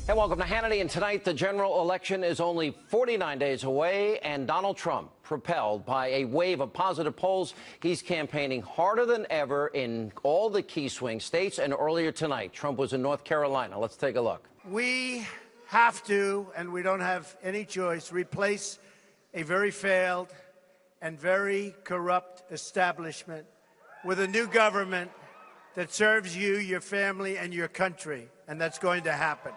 And welcome to Hannity. And tonight, the general election is only 49 days away, and Donald Trump, propelled by a wave of positive polls, he's campaigning harder than ever in all the key swing states. And earlier tonight, Trump was in North Carolina. Let's take a look. We have to, and we don't have any choice, replace a very failed and very corrupt establishment with a new government that serves you, your family, and your country. And that's going to happen.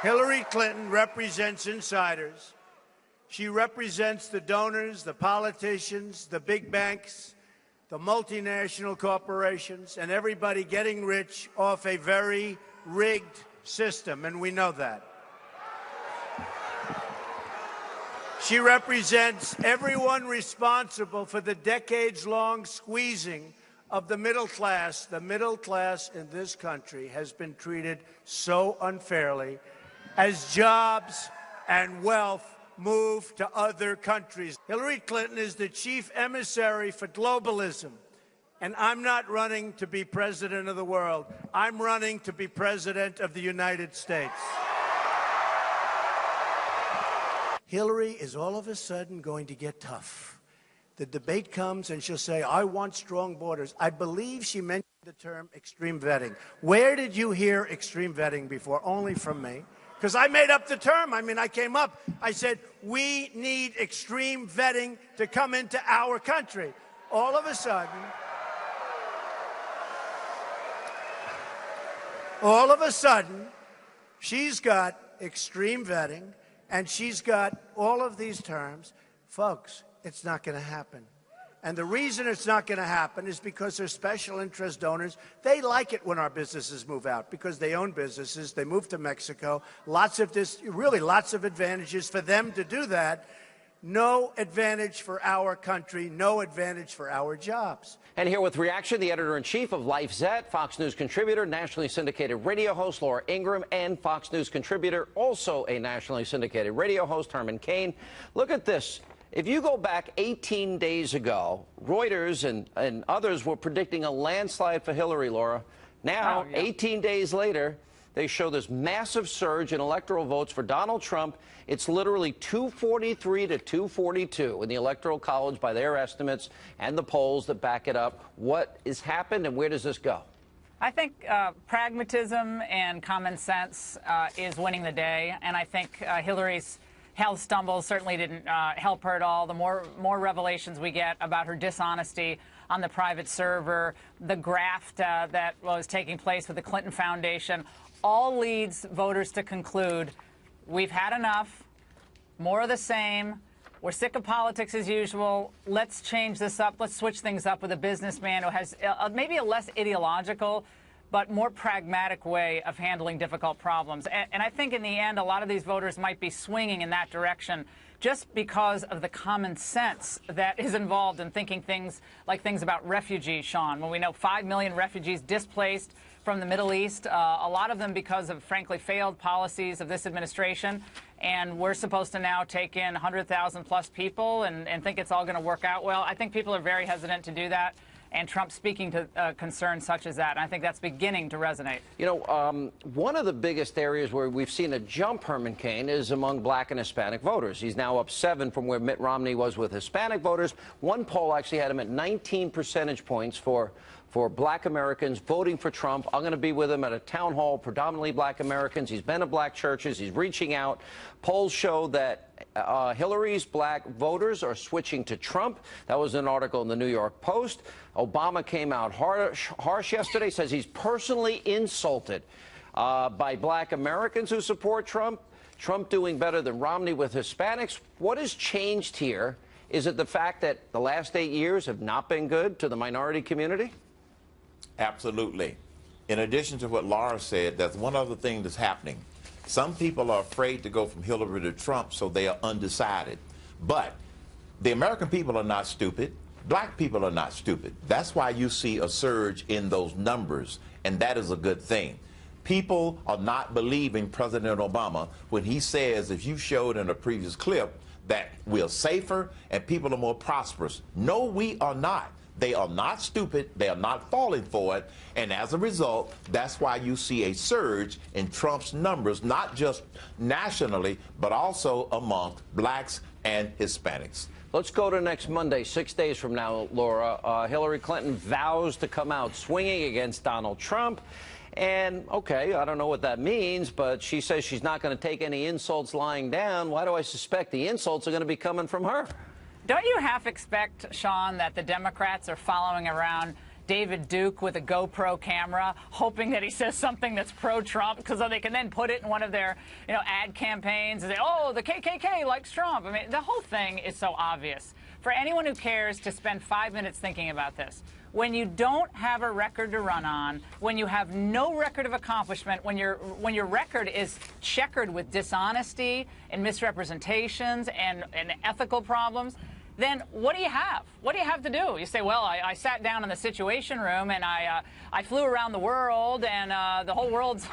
Hillary Clinton represents insiders. She represents the donors, the politicians, the big banks, the multinational corporations, and everybody getting rich off a very rigged system, and we know that. She represents everyone responsible for the decades-long squeezing of the middle class. The middle class in this country has been treated so unfairly as jobs and wealth move to other countries. Hillary Clinton is the chief emissary for globalism. And I'm not running to be president of the world. I'm running to be president of the United States. Hillary is all of a sudden going to get tough. The debate comes and she'll say, I want strong borders. I believe she mentioned the term extreme vetting. Where did you hear extreme vetting before? Only from me. Because I made up the term. I mean, I came up, I said, we need extreme vetting to come into our country. All of a sudden, she's got extreme vetting, and she's got all of these terms. Folks, it's not going to happen. And the reason it's not going to happen is because they're special interest donors. They like it when our businesses move out because they own businesses. They move to Mexico. Lots of advantages for them to do that. No advantage for our country, no advantage for our jobs. And here with reaction, the editor-in-chief of LifeZette, Fox News contributor, nationally syndicated radio host Laura Ingraham, and Fox News contributor, also a nationally syndicated radio host, Herman Cain. Look at this. If you go back 18 days ago, Reuters and others were predicting a landslide for Hillary, Laura. Now, 18 days later, they show this massive surge in electoral votes for Donald Trump. It's literally 243 to 242 in the Electoral College by their estimates and the polls that back it up. What has happened and where does this go? I think pragmatism and common sense is winning the day, and I think Hillary's health stumbles certainly didn't help her at all. The more revelations we get about her dishonesty on the private server, the graft that was taking place with the Clinton Foundation, all leads voters to conclude we've had enough, more of the same. We're sick of politics as usual. Let's change this up. Let's switch things up with a businessman who has maybe a less ideological but more pragmatic way of handling difficult problems. And I think in the end, a lot of these voters might be swinging in that direction just because of the common sense that is involved in thinking things about refugees, Sean. When we know 5 million refugees displaced from the Middle East, a lot of them because of, frankly, failed policies of this administration. And we're supposed to now take in 100,000 plus people and think it's all going to work out well. I think people are very hesitant to do that. And Trump speaking to concerns such as that. And I think that's beginning to resonate. You know, one of the biggest areas where we've seen a jump, Herman Cain, is among black and Hispanic voters. He's now up 7 from where Mitt Romney was with Hispanic voters. One poll actually had him at 19 percentage points for black Americans voting for Trump. I'm going to be with him at a town hall, predominantly black Americans. He's been to black churches. He's reaching out. Polls show that Hillary's black voters are switching to Trump. That was an article in the New York Post. Obama came out harsh yesterday, says he's personally insulted by black Americans who support Trump. Trump doing better than Romney with Hispanics. What has changed here? Is it the fact that the last 8 years have not been good to the minority community? Absolutely. In addition to what Laura said, there's one other thing that's happening. Some people are afraid to go from Hillary to Trump, so they are undecided. But the American people are not stupid. Black people are not stupid. That's why you see a surge in those numbers, and that is a good thing. People are not believing President Obama when he says, if you showed in a previous clip, that we're safer and people are more prosperous. No, we are not. They are not stupid. They are not falling for it. And as a result, that's why you see a surge in Trump's numbers, not just nationally, but also among blacks and Hispanics. Let's go to next Monday, 6 days from now, Laura. Hillary Clinton vows to come out swinging against Donald Trump. And, okay, I don't know what that means, but she says she's not going to take any insults lying down. Why do I suspect the insults are going to be coming from her? Don't you half expect, Sean, that the Democrats are following around David Duke with a GoPro camera, hoping that he says something that's pro-Trump, because they can then put it in one of their, ad campaigns and say, oh, the KKK likes Trump. I mean, the whole thing is so obvious. For anyone who cares to spend 5 minutes thinking about this, when you don't have a record to run on, when you have no record of accomplishment, when your record is checkered with dishonesty and misrepresentations and ethical problems, then what do you have? What do you have to do? You say, well, I sat down in the Situation Room and I flew around the world and the whole world's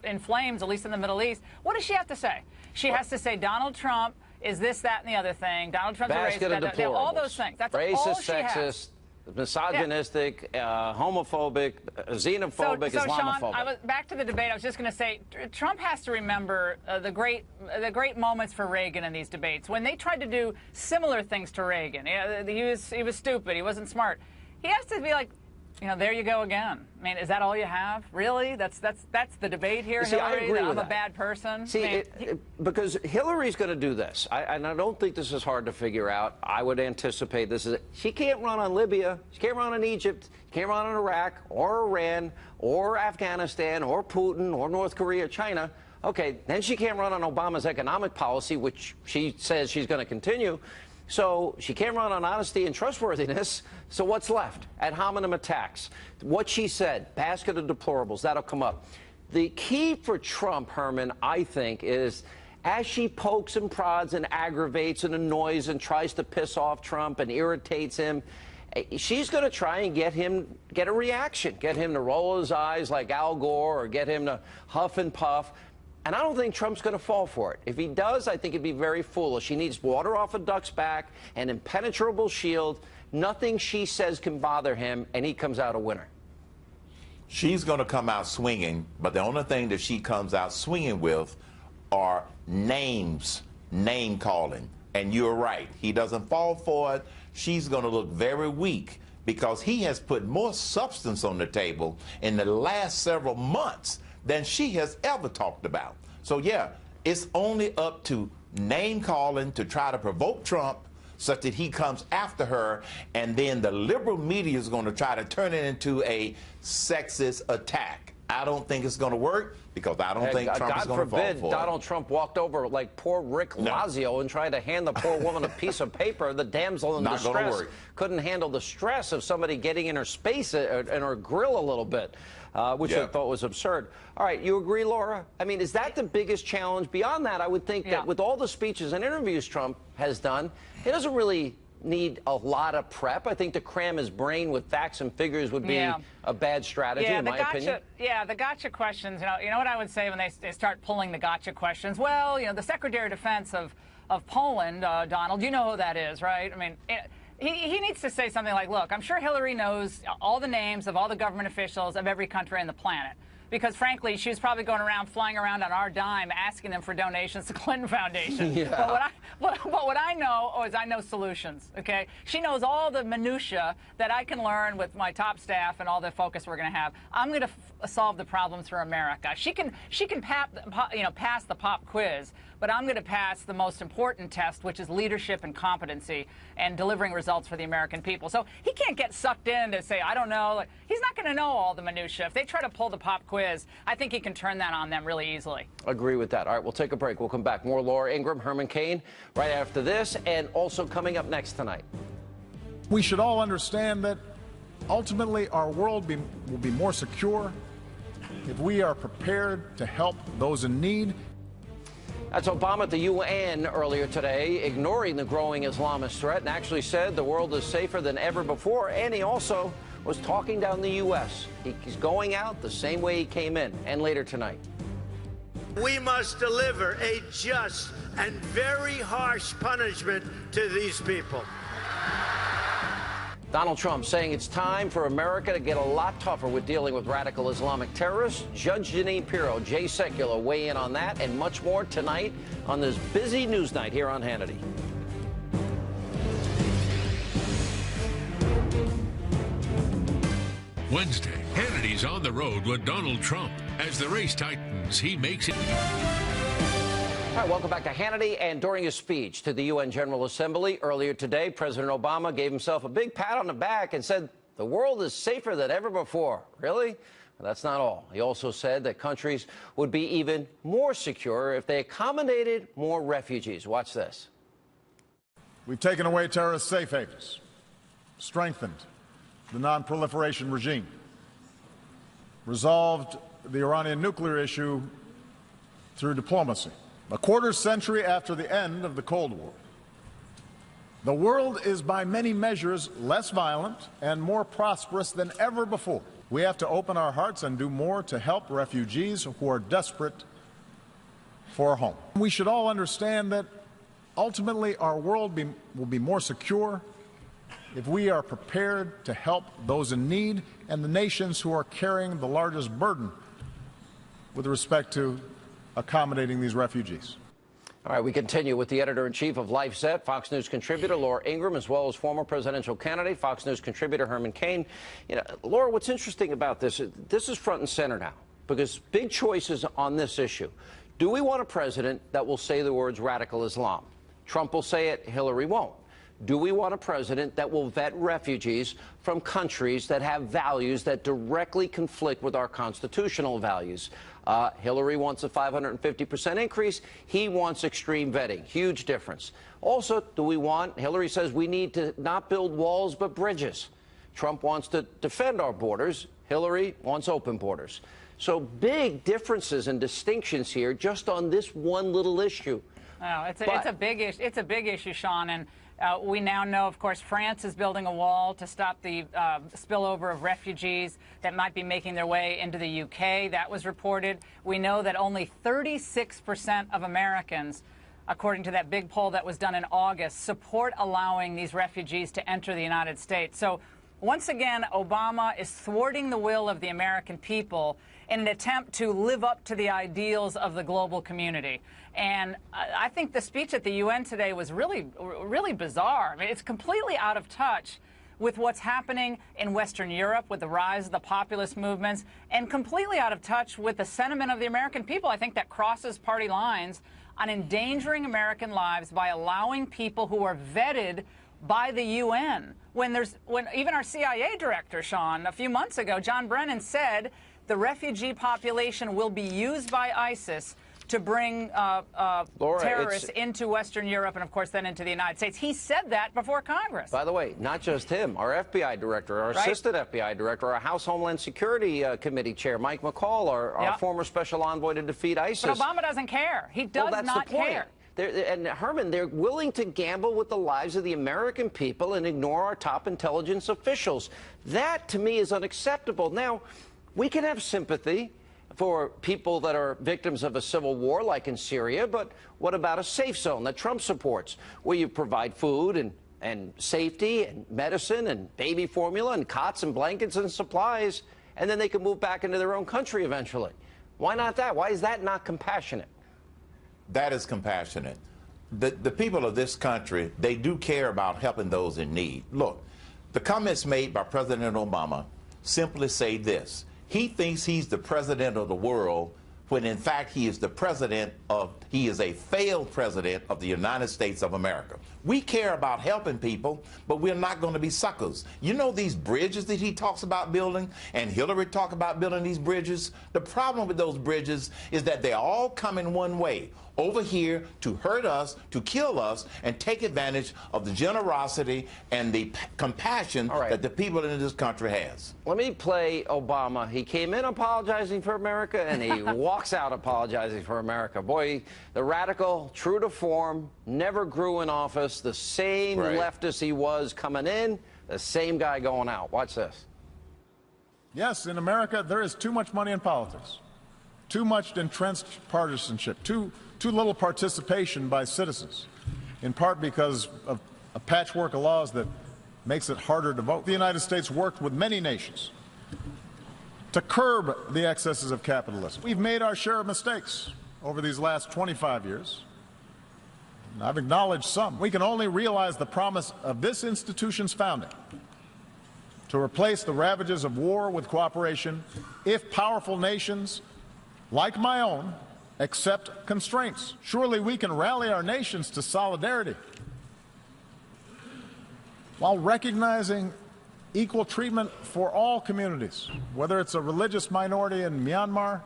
in flames, at least in the Middle East. What does she have to say? She has to say Donald Trump is this, that, and the other thing. Donald Trump's a racist. All those things. That's racist, all she sexist, has. misogynistic, homophobic, xenophobic, so Islamophobic. Sean, back to the debate. I was just going to say, Trump has to remember the great moments for Reagan in these debates when they tried to do similar things to Reagan. He was stupid. He wasn't smart. He has to be like, there you go again. I mean, is that all you have? Really? That's the debate here, See, Hillary? I agree with I'm that. a bad person? See, because Hillary's going to do this, and I don't think this is hard to figure out. I would anticipate this is she can't run on Libya, she can't run on Egypt, she can't run on Iraq or Iran or Afghanistan or Putin or North Korea, China. Okay, then she can't run on Obama's economic policy, which she says she's going to continue. So she can't run on honesty and trustworthiness. So what's left? Ad hominem attacks. What she said, basket of deplorables, that'll come up. The key for Trump, Herman, I think, is as she pokes and prods and aggravates and annoys and tries to piss off Trump and irritates him, she's going to try and get a reaction, get him to roll his eyes like Al Gore or get him to huff and puff. And I don't think Trump's going to fall for it. If he does, I think it'd be very foolish. He needs water off a duck's back, an impenetrable shield. Nothing she says can bother him, and he comes out a winner. She's going to come out swinging, but the only thing that she comes out swinging with are names, name calling. And you're right. He doesn't fall for it. She's going to look very weak because he has put more substance on the table in the last several months than she has ever talked about. So, yeah, it's only up to name calling to try to provoke Trump such that he comes after her, and then the liberal media is going to try to turn it into a sexist attack. I don't think it's going to work because I don't think Trump is going to fall for it. God forbid Donald Trump walked over like poor Rick Lazio and tried to hand the poor woman a piece of paper. The damsel in distress couldn't handle the stress of somebody getting in her space and her grill a little bit, which I thought was absurd. All right, you agree, Laura? I mean, is that the biggest challenge? Beyond that, I would think that with all the speeches and interviews Trump has done, he doesn't really need a lot of prep. I think to cram his brain with facts and figures would be a bad strategy, in my opinion. Yeah, the gotcha questions, you know what I would say when they start pulling the gotcha questions? Well, the Secretary of Defense of Poland, Donald, you know who that is, right? I mean, he needs to say something like, look, I'm sure Hillary knows all the names of all the government officials of every country on the planet. Because, frankly, she was probably flying around on our dime asking them for donations to Clinton Foundation. But what I know is I know solutions, okay? She knows all the minutia that I can learn with my top staff and all the focus we're going to have. I'm going to solve the problems for America. She can pass the pop quiz, but I'm going to pass the most important test, which is leadership and competency and delivering results for the American people. So he can't get sucked in to say, I don't know. He's not going to know all the minutia. If they try to pull the pop quiz, I think he can turn that on them really easily. Agree with that. All right, we'll take a break. We'll come back. More Laura Ingraham, Herman Cain, right after this, and also coming up next tonight. We should all understand that ultimately our world will be more secure if we are prepared to help those in need. That's Obama at the UN earlier today, ignoring the growing Islamist threat, and actually said the world is safer than ever before. And he also was talking down the U.S. He's going out the same way he came in, and later tonight. We must deliver a just and very harsh punishment to these people. Donald Trump saying it's time for America to get a lot tougher with dealing with radical Islamic terrorists. Judge Jeanine Pirro, Jay Sekulow weigh in on that and much more tonight on this busy news night here on Hannity. Wednesday, Hannity's on the road with Donald Trump. As the race tightens, he makes it. All right, welcome back to Hannity. And during his speech to the UN General Assembly earlier today, President Obama gave himself a big pat on the back and said the world is safer than ever before. Really? Well, that's not all. He also said that countries would be even more secure if they accommodated more refugees. Watch this. We've taken away terrorist safe havens, strengthened the non-proliferation regime, resolved the Iranian nuclear issue through diplomacy. A quarter century after the end of the Cold War, the world is by many measures less violent and more prosperous than ever before. We have to open our hearts and do more to help refugees who are desperate for a home. We should all understand that ultimately our world will be more secure if we are prepared to help those in need and the nations who are carrying the largest burden with respect to accommodating these refugees. All right, we continue with the editor-in-chief of LifeZette, Fox News contributor Laura Ingraham, as well as former presidential candidate, Fox News contributor Herman Cain. You know, Laura, what's interesting about this is front and center now, because big choices on this issue. Do we want a president that will say the words radical Islam? Trump will say it, Hillary won't. Do we want a president that will vet refugees from countries that have values that directly conflict with our constitutional values? Hillary wants a 550% increase. He wants extreme vetting. Huge difference. Also, Hillary says we need to not build walls but bridges. Trump wants to defend our borders. Hillary wants open borders. So big differences and distinctions here just on this one little issue. Oh, it's a big issue. It's a big issue, Sean, and we now know, of course, France is building a wall to stop the spillover of refugees that might be making their way into the UK. That was reported. We know that only 36% of Americans, according to that big poll that was done in August, support allowing these refugees to enter the United States. So once again, Obama is thwarting the will of the American people in an attempt to live up to the ideals of the global community. And I think the speech at the UN today was really, really bizarre. I mean, it's completely out of touch with what's happening in Western Europe with the rise of the populist movements, and completely out of touch with the sentiment of the American people. I think that crosses party lines on endangering American lives by allowing people who are vetted by the UN. When even our CIA director, Sean, a few months ago, John Brennan, said the refugee population will be used by ISIS to bring Laura, terrorists into Western Europe and, of course, then into the United States. He said that before Congress. By the way, not just him. Our FBI director, our assistant FBI director, our House Homeland Security Committee chair, Mike McCall, our former special envoy to defeat ISIS. But Obama doesn't care. He does not care. And Herman, they're willing to gamble with the lives of the American people and ignore our top intelligence officials. That, to me, is unacceptable. Now, we can have sympathy for people that are victims of a civil war like in Syria, but what about a safe zone that Trump supports, where you provide food and safety and medicine and baby formula and cots and blankets and supplies, and then they can move back into their own country eventually? Why not that? Why is that not compassionate? That is compassionate. The people of this country, they do care about helping those in need. Look, the comments made by President Obama simply say this: he thinks he's the president of the world, when in fact he is a failed president of the United States of America. We care about helping people, but we're not going to be suckers. You know these bridges that he talks about building, and Hillary talked about building these bridges? The problem with those bridges is that they all come in one way, over here to hurt us, to kill us, and take advantage of the generosity and the compassion that the people in this country has. Let me play Obama. He came in apologizing for America, and he walks out apologizing for America. Boy, the radical, true to form, never grew in office, the same leftist he was coming in, the same guy going out. Watch this. Yes, in America, there is too much money in politics, too much entrenched partisanship, too little participation by citizens, in part because of a patchwork of laws that makes it harder to vote. The United States worked with many nations to curb the excesses of capitalism. We've made our share of mistakes over these last 25 years. And I've acknowledged some. We can only realize the promise of this institution's founding to replace the ravages of war with cooperation if powerful nations, like my own, accept constraints. Surely we can rally our nations to solidarity while recognizing equal treatment for all communities, whether it's a religious minority in Myanmar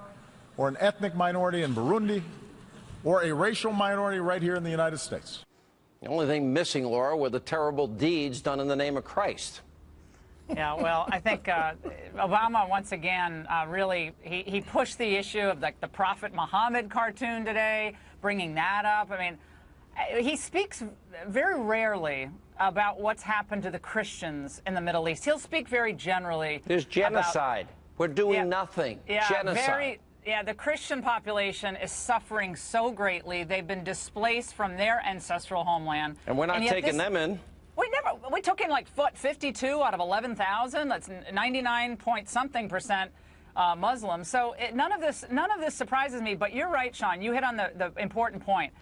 or an ethnic minority in Burundi or a racial minority right here in the United States. The only thing missing, Laura, were the terrible deeds done in the name of Christ. Yeah, well, I think Obama, once again, really, he pushed the issue of the Prophet Muhammad cartoon today, bringing that up. I mean, he speaks very rarely about what's happened to the Christians in the Middle East. He'll speak very generally. There's genocide. We're doing nothing. Yeah, genocide. The Christian population is suffering so greatly. They've been displaced from their ancestral homeland. And we're not taking them in. We took in like 52 out of 11,000. That's 99-point-something% Muslim. So none of this surprises me. But you're right, Sean. You hit on the important point.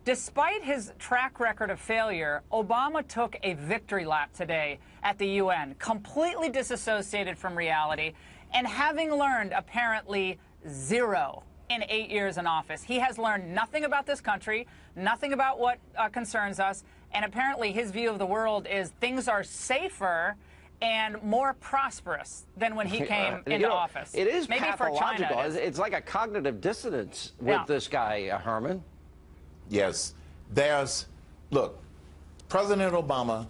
Despite his track record of failure, Obama took a victory lap today at the UN, completely disassociated from reality, and having learned apparently zero in 8 years in office. He has learned nothing about this country, nothing about what concerns us, and apparently his view of the world is things are safer and more prosperous than when he came into office. It is maybe pathological. For China, it's like a cognitive dissonance with this guy, Herman. Yes. Look, President Obama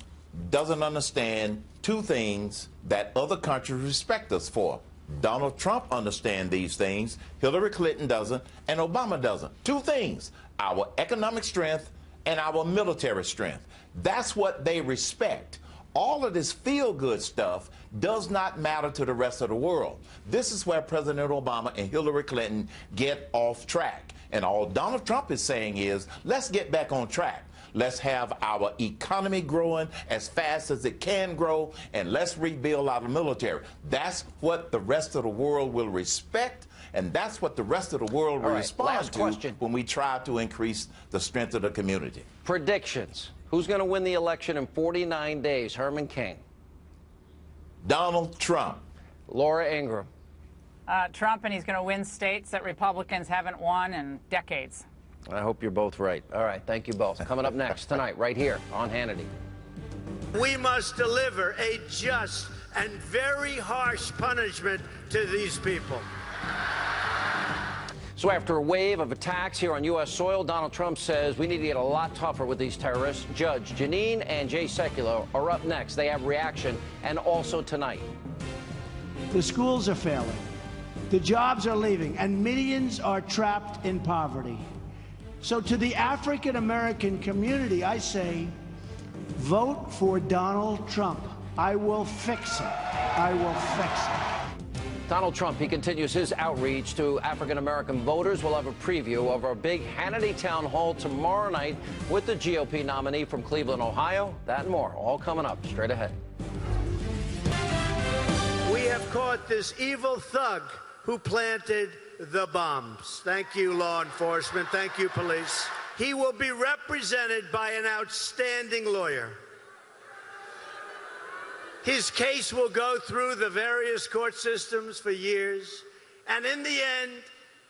doesn't understand two things that other countries respect us for. Donald Trump understands these things, Hillary Clinton doesn't, and Obama doesn't. Two things, our economic strength and our military strength. That's what they respect. All of this feel-good stuff does not matter to the rest of the world. This is where President Obama and Hillary Clinton get off track. And all Donald Trump is saying is, let's get back on track. Let's have our economy growing as fast as it can grow, and let's rebuild our military. That's what the rest of the world will respect, and that's what the rest of the world will respond to when we try to increase the strength of the community. Predictions. Who's going to win the election in 49 days? Herman Cain. Donald Trump. Laura Ingraham. Trump, and he's going to win states that Republicans haven't won in decades. I hope you're both right. All right, thank you both. Coming up next tonight, right here on Hannity. We must deliver a just and very harsh punishment to these people. So after a wave of attacks here on U.S. soil, Donald Trump says we need to get a lot tougher with these terrorists. Judge Jeanine and Jay Sekulow are up next. They have reaction, and also tonight. The schools are failing. The jobs are leaving, and millions are trapped in poverty. So to the African American community, I say, vote for Donald Trump. I will fix it. I will fix it. Donald Trump, he continues his outreach to African American voters. We'll have a preview of our big Hannity town hall tomorrow night with the GOP nominee from Cleveland, Ohio. That and more, all coming up straight ahead. We have caught this evil thug who planted the bombs. Thank you, law enforcement. Thank you, police. He will be represented by an outstanding lawyer. His case will go through the various court systems for years, and in the end,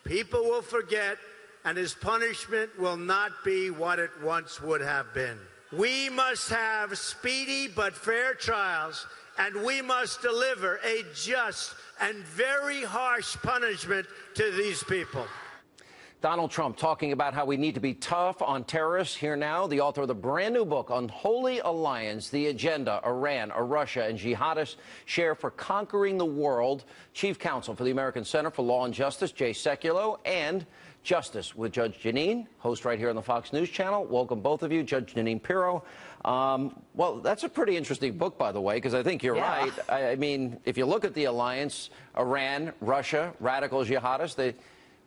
people will forget, and his punishment will not be what it once would have been. We must have speedy but fair trials, and we must deliver a just and very harsh punishment to these people. Donald Trump talking about how we need to be tough on terrorists. Here now, the author of the brand new book, Unholy Alliance, The Agenda Iran, Russia, and Jihadists Share for Conquering the World. Chief Counsel for the American Center for Law and Justice, Jay Sekulow, and Justice with Judge Jeanine, host right here on the Fox News Channel. Welcome, both of you. Judge Jeanine Pirro. Well, that's a pretty interesting book, by the way, because I think you're right. I mean, if you look at the alliance, Iran, Russia, radical jihadists, they,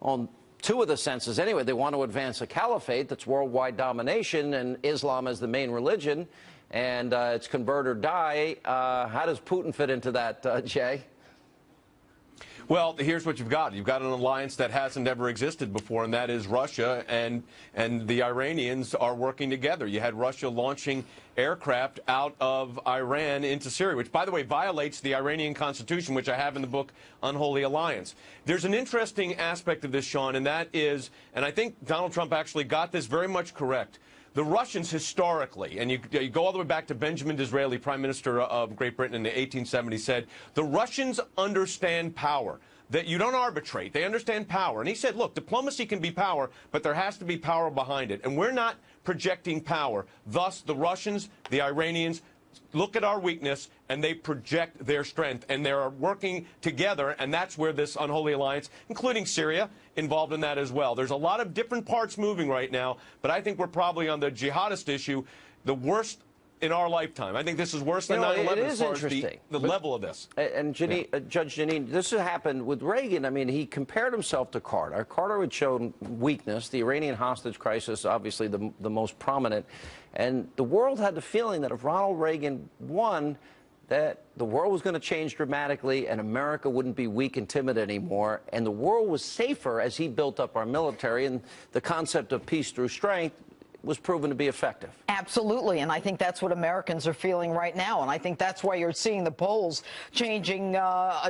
on two of the senses anyway, they want to advance a caliphate that's worldwide domination and Islam as the main religion. and it's convert or die. How does Putin fit into that, Jay? Well, here's what you've got. You've got an alliance that hasn't ever existed before, and that is Russia and the Iranians are working together. You had Russia launching aircraft out of Iran into Syria, which, by the way, violates the Iranian constitution, which I have in the book Unholy Alliance. There's an interesting aspect of this, Sean, and that is, and I think Donald Trump actually got this very much correct, the Russians historically, and you go all the way back to Benjamin Disraeli, Prime Minister of Great Britain in the 1870s, said, the Russians understand power, that you don't arbitrate. They understand power. And he said, look, diplomacy can be power, but there has to be power behind it. And we're not projecting power. Thus, the Russians, the Iranians, look at our weakness, and they project their strength, and they're working together, and that's where this unholy alliance, including Syria, involved in that as well. There's a lot of different parts moving right now, but I think we're probably on the jihadist issue, the worst in our lifetime. I think this is worse than 9/11 as far as the level of this. And Jeanine, Judge Jeanine, this has happened with Reagan. I mean, he compared himself to Carter. Carter had shown weakness. The Iranian hostage crisis, obviously the most prominent. And the world had the feeling that if Ronald Reagan won, that the world was going to change dramatically and America wouldn't be weak and timid anymore. And the world was safer as he built up our military. And the concept of peace through strength was proven to be effective. Absolutely, and I think that's what Americans are feeling right now, and I think that's why you're seeing the polls changing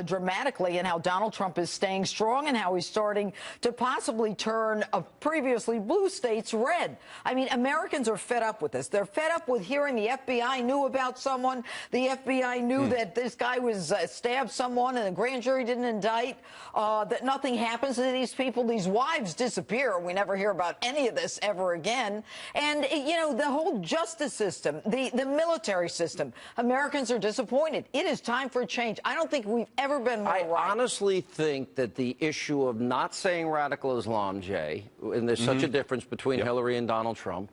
dramatically, and how Donald Trump is staying strong and how he's starting to possibly turn previously blue states red. I mean, Americans are fed up with this. They're fed up with hearing the FBI knew about someone, the FBI knew that this guy was stabbed someone and the grand jury didn't indict, that nothing happens to these people. These wives disappear. We never hear about any of this ever again. And, you know, the whole justice system, the military system, Americans are disappointed. It is time for a change. I don't think we've ever been more right. I honestly think that the issue of not saying radical Islam, Jay, and there's such a difference between Hillary and Donald Trump,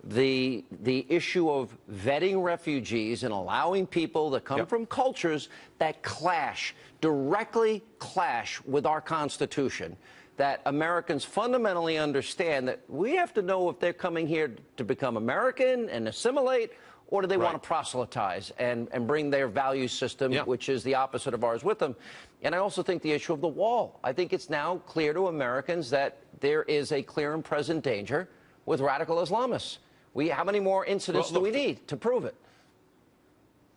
the issue of vetting refugees and allowing people that come from cultures that directly clash with our Constitution, that Americans fundamentally understand that we have to know if they're coming here to become American and assimilate, or do they want to proselytize and bring their value system, which is the opposite of ours, with them. And I also think the issue of the wall. I think it's now clear to Americans that there is a clear and present danger with radical Islamists. How many more incidents do we need to prove it?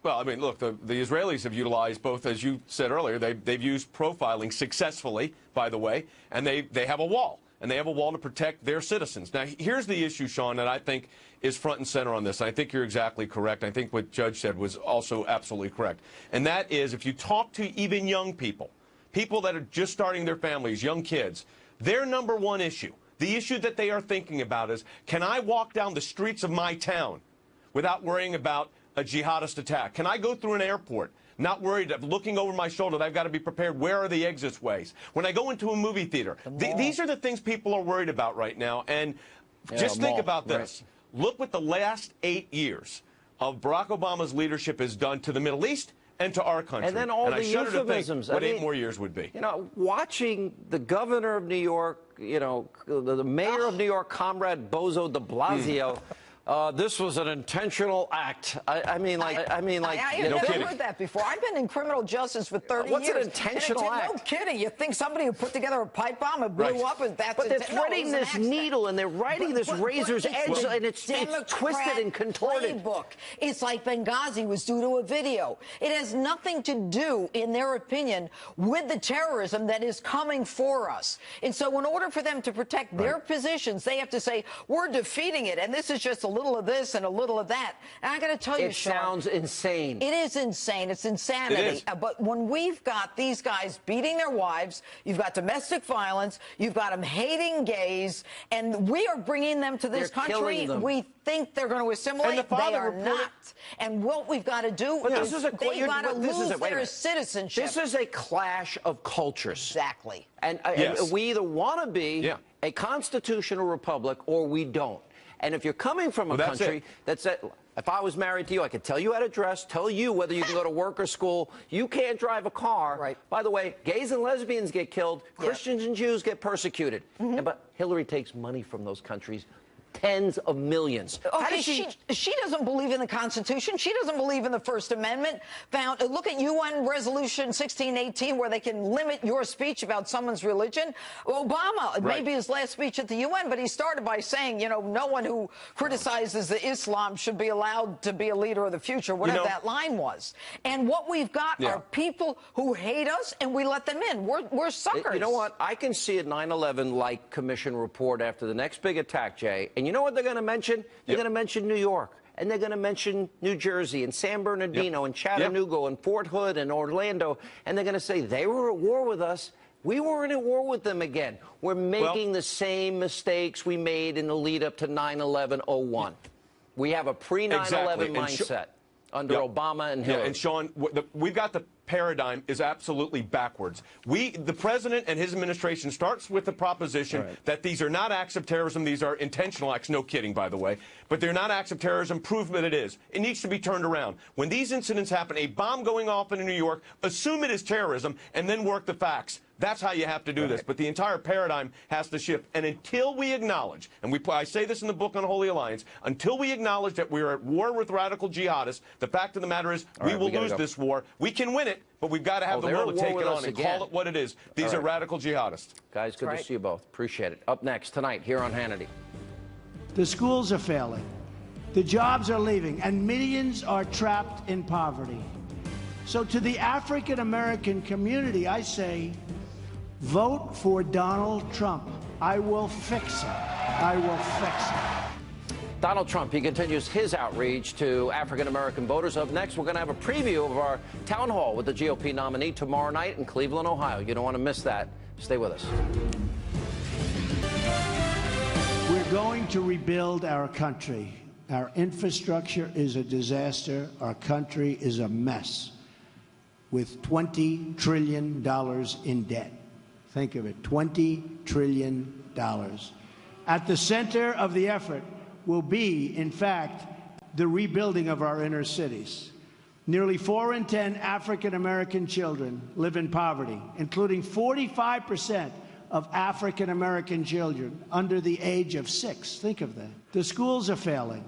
Well, I mean, look, the Israelis have utilized both, as you said earlier, they've used profiling successfully, by the way, and they have a wall, and they have a wall to protect their citizens. Now, here's the issue, Sean, that I think is front and center on this. I think you're exactly correct. I think what Judge said was also absolutely correct. And that is, if you talk to even young people, people that are just starting their families, young kids, their number one issue, the issue that they are thinking about is, can I walk down the streets of my town without worrying about a jihadist attack? Can I go through an airport not worried of looking over my shoulder that I've got to be prepared? Where are the exit ways? When I go into a movie theater, these are the things people are worried about right now. And just think about this. Right. Look what the last 8 years of Barack Obama's leadership has done to the Middle East and to our country. And then all the euphemisms. What 8 more years would be. You know, watching the governor of New York, you know, the mayor of New York, Comrade Bozo de Blasio, this was an intentional act. I mean, like, I've never heard that before. I've been in criminal justice for 30 years. What's an intentional act? No kidding. You think somebody who put together a pipe bomb and blew up, and that's... But they're threading this needle, and they're writing this razor's edge, and it's twisted and contorted. Playbook. It's like Benghazi was due to a video. It has nothing to do, in their opinion, with the terrorism that is coming for us. And so in order for them to protect their positions, they have to say, we're defeating it, and this is just a little of this and a little of that. And I got to tell you, Sean, it sounds insane. It is insane. It's insanity. It is. But when we've got these guys beating their wives, you've got domestic violence, you've got them hating gays, and we are bringing them to this country. We think they're going to assimilate. They are not. And what we've got to do is they've got to lose their citizenship. This is a clash of cultures. Exactly. And we either want to be a constitutional republic or we don't. And if you're coming from a country that's if I was married to you, I could tell you how to dress, tell you whether you can go to work or school. You can't drive a car. Right. By the way, gays and lesbians get killed. Christians and Jews get persecuted. But Hillary takes money from those countries Tens of millions. Okay, she doesn't believe in the Constitution. She doesn't believe in the First Amendment. Look at UN Resolution 1618, where they can limit your speech about someone's religion. Obama, maybe his last speech at the UN, but he started by saying, you know, no one who criticizes the Islam should be allowed to be a leader of the future, whatever that line was. And what we've got are people who hate us, and we let them in. We're suckers. You know what? I can see a 9/11-like commission report after the next big attack, Jay. And you know what they're going to mention? They're going to mention New York, and they're going to mention New Jersey and San Bernardino and Chattanooga and Fort Hood and Orlando, and they're going to say they were at war with us. We weren't at war with them again. We're making the same mistakes we made in the lead up to 9/11-01. We have a pre-9/11 mindset under Obama and Hillary. And Sean, we've got the paradigm is absolutely backwards. The president and his administration starts with the proposition that these are not acts of terrorism, these are intentional acts. No kidding, by the way. But they're not acts of terrorism. Prove that it is. It needs to be turned around. When these incidents happen, a bomb going off in New York, assume it is terrorism, and then work the facts. That's how you have to do this. But the entire paradigm has to shift. And until we acknowledge, and I say this in the book on Holy Alliance, until we acknowledge that we're at war with radical jihadists, the fact of the matter is we will lose this war. We can win it, but we've got to have the will to take it on and call it what it is. These are radical jihadists. Guys, good to see you both. Appreciate it. Up next tonight here on Hannity. The schools are failing. The jobs are leaving, and millions are trapped in poverty. So to the African American community, I say, vote for Donald Trump. I will fix it. I will fix it. Donald Trump, he continues his outreach to African-American voters. Up next, we're going to have a preview of our town hall with the GOP nominee tomorrow night in Cleveland, Ohio. You don't want to miss that. Stay with us. We're going to rebuild our country. Our infrastructure is a disaster. Our country is a mess with $20 trillion in debt. Think of it, $20 trillion. At the center of the effort will be, in fact, the rebuilding of our inner cities. Nearly 4 in 10 African-American children live in poverty, including 45% of African-American children under the age of 6. Think of that. The schools are failing.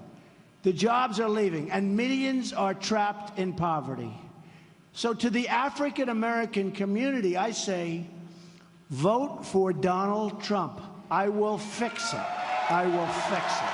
The jobs are leaving, and millions are trapped in poverty. So to the African-American community, I say, vote for Donald Trump. I will fix it. I will fix it.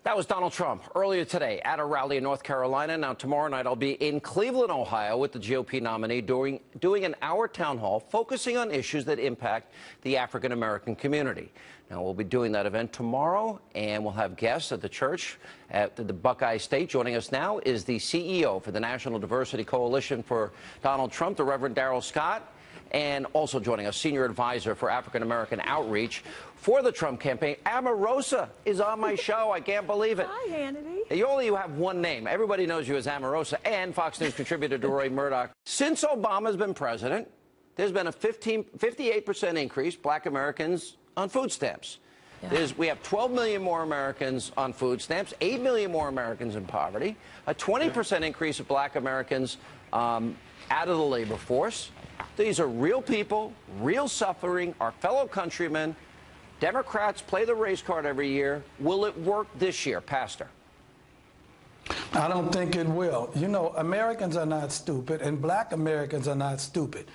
That was Donald Trump earlier today at a rally in North Carolina. Now, tomorrow night, I'll be in Cleveland, Ohio, with the GOP nominee doing an hour town hall focusing on issues that impact the African-American community. Now, we'll be doing that event tomorrow, and we'll have guests at the church at the Buckeye State. Joining us now is the CEO for the National Diversity Coalition for Donald Trump, the Reverend Darrell Scott, and also joining us, Senior Advisor for African-American Outreach for the Trump campaign. Omarosa is on my show. I can't believe it. Hi, Hannity. You have one name. Everybody knows you as Omarosa, and Fox News contributor Roy Murdoch. Since Obama's been president, there's been a 58% increase, Black Americans on food stamps. We have 12 million more Americans on food stamps, 8 million more Americans in poverty, a 20% increase of Black Americans out of the labor force. These are real people, real suffering, our fellow countrymen. Democrats play the race card every year. Will it work this year, Pastor? I don't think it will. You know, Americans are not stupid, and Black Americans are not stupid.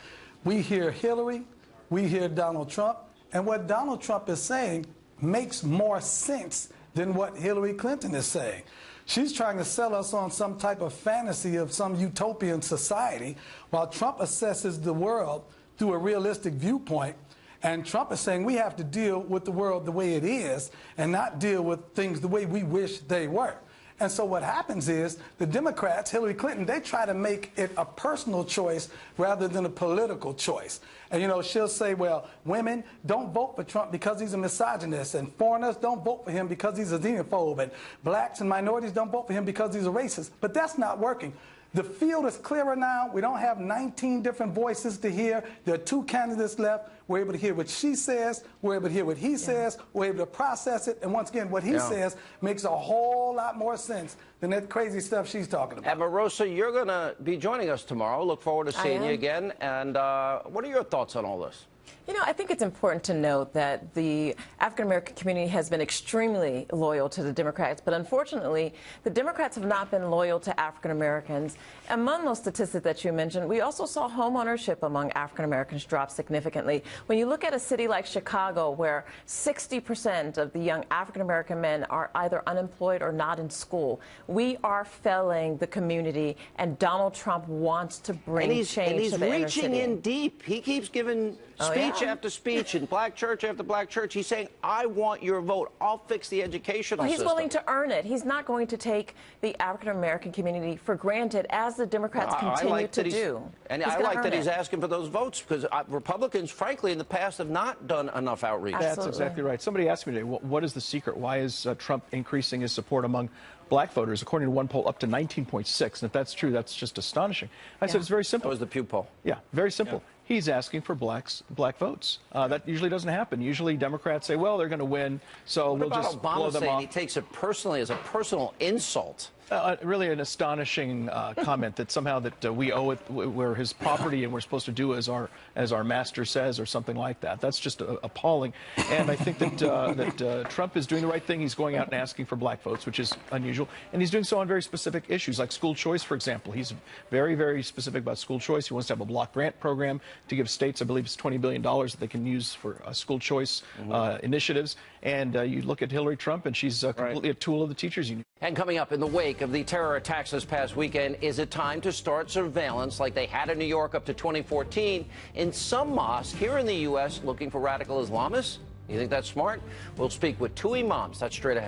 We hear Hillary, we hear Donald Trump, and what Donald Trump is saying makes more sense than what Hillary Clinton is saying. She's trying to sell us on some type of fantasy of some utopian society, while Trump assesses the world through a realistic viewpoint. And Trump is saying we have to deal with the world the way it is and not deal with things the way we wish they were. And so what happens is the Democrats, Hillary Clinton, they try to make it a personal choice rather than a political choice. And, you know, she'll say, well, women don't vote for Trump because he's a misogynist, and foreigners don't vote for him because he's a xenophobe, and blacks and minorities don't vote for him because he's a racist. But that's not working. The field is clearer now. We don't have 19 different voices to hear. There are 2 candidates left. We're able to hear what she says. We're able to hear what he says. We're able to process it. And once again, what he says makes a whole lot more sense than that crazy stuff she's talking about. Omarosa, you're going to be joining us tomorrow. Look forward to seeing you again. And what are your thoughts on all this? You know, I think it's important to note that the African-American community has been extremely loyal to the Democrats, but unfortunately, the Democrats have not been loyal to African-Americans. Among those statistics that you mentioned, we also saw home ownership among African-Americans drop significantly. When you look at a city like Chicago, where 60% of the young African-American men are either unemployed or not in school, we are failing the community, and Donald Trump wants to bring change to the inner city. And he's reaching in deep. He keeps giving speech after speech in black church after black church. He's saying, I want your vote. I'll fix the educational system. He's willing to earn it. He's not going to take the African-American community for granted, as the Democrats continue to do. And I like that he's asking for those votes, because Republicans, frankly, in the past have not done enough outreach. That's exactly right. Somebody asked me today, what is the secret? Why is Trump increasing his support among black voters, according to one poll, up to 19.6. And if that's true, that's just astonishing. I said it's very simple. That was the Pew poll. Yeah, very simple. Yeah. He's asking for black votes. That usually doesn't happen. Usually Democrats say, well, they're going to win, so we'll just blow them off. He takes it personally as a personal insult. Really an astonishing comment that somehow that we owe it, we're his property and we're supposed to do as our master says, or something like that. That's just appalling. And I think that Trump is doing the right thing. He's going out and asking for black votes, which is unusual. And he's doing so on very specific issues, like school choice, for example. He's very, very specific about school choice. He wants to have a block grant program to give states, I believe it's $20 billion that they can use for school choice initiatives. And you look at Hillary Trump, and she's completely a tool of the teachers union. And coming up, in the wake of the terror attacks this past weekend, is it time to start surveillance like they had in New York up to 2014 in some mosques here in the U.S. looking for radical Islamists? You think that's smart? We'll speak with two imams. That's straight ahead.